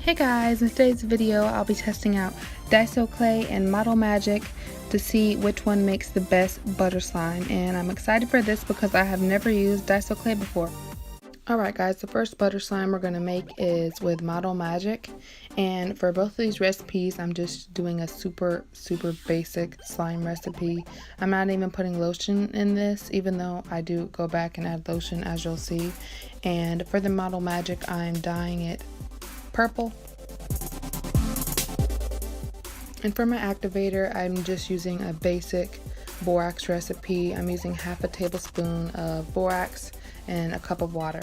Hey guys, in today's video I'll be testing out Diaso clay and Model Magic to see which one makes the best butter slime, and I'm excited for this because I have never used Diaso clay before. Alright guys, the first butter slime we're going to make is with Model Magic, and for both of these recipes I'm just doing a super basic slime recipe. I'm not even putting lotion in this, even though I do go back and add lotion as you'll see. And for the Model Magic I'm dyeing it purple. And for my activator, I'm just using a basic borax recipe. I'm using half a tablespoon of borax and a cup of water.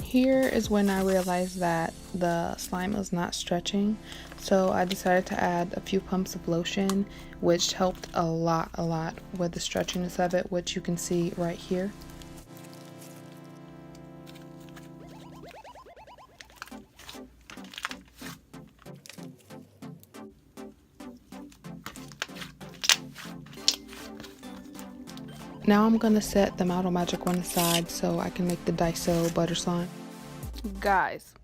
Here is when I realized that the slime was not stretching, so I decided to add a few pumps of lotion, which helped a lot with the stretchiness of it, which you can see right here. Now I'm going to set the Model Magic one aside so I can make the Diaso butter slime. Guys,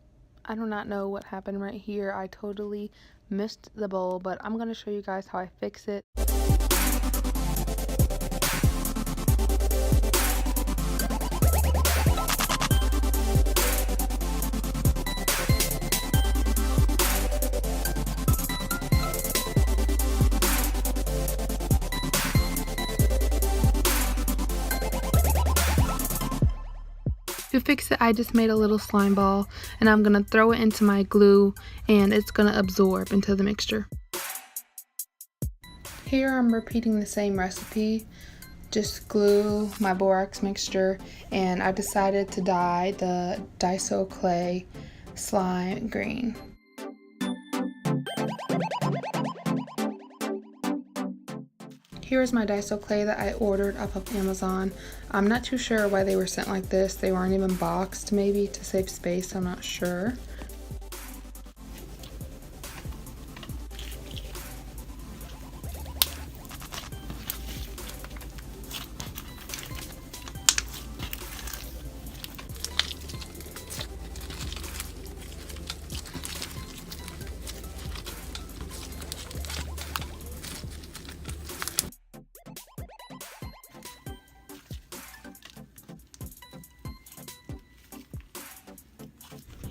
I do not know what happened right here. I totally missed the bowl, but I'm going to show you guys how I fix it. To fix it, I just made a little slime ball and I'm going to throw it into my glue and it's going to absorb into the mixture. Here I'm repeating the same recipe, just glue, my borax mixture, and I decided to dye the Diaso clay slime green. Here's my Diaso clay that I ordered off of Amazon. I'm not too sure why they were sent like this. They weren't even boxed, maybe to save space, I'm not sure.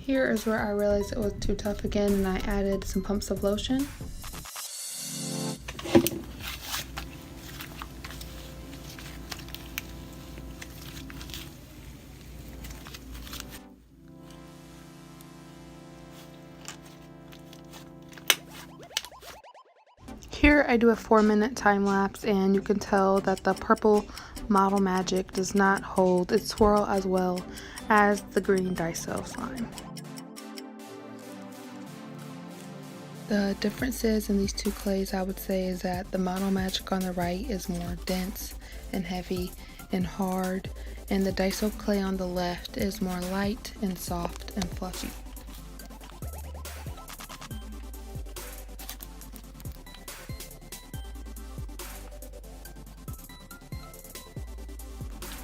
Here is where I realized it was too tough again and I added some pumps of lotion. Here I do a 4-minute time lapse and you can tell that the purple Model Magic does not hold its swirl as well as the green Diaso slime. The differences in these two clays I would say is that the Model Magic on the right is more dense and heavy and hard, and the Diaso clay on the left is more light and soft and fluffy.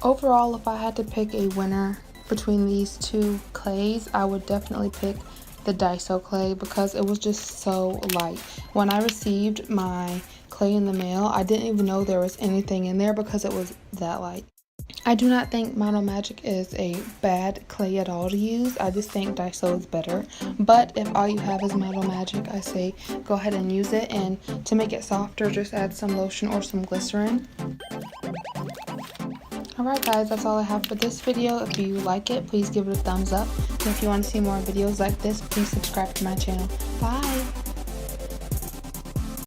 Overall, if I had to pick a winner between these two clays, I would definitely pick the Diaso clay because it was just so light. When I received my clay in the mail, I didn't even know there was anything in there because it was that light. I do not think Model Magic is a bad clay at all to use. I just think Diaso is better. But if all you have is Model Magic, I say go ahead and use it. And to make it softer, just add some lotion or some glycerin. Alright guys, that's all I have for this video. If you like it, please give it a thumbs up. And if you want to see more videos like this, please subscribe to my channel. Bye!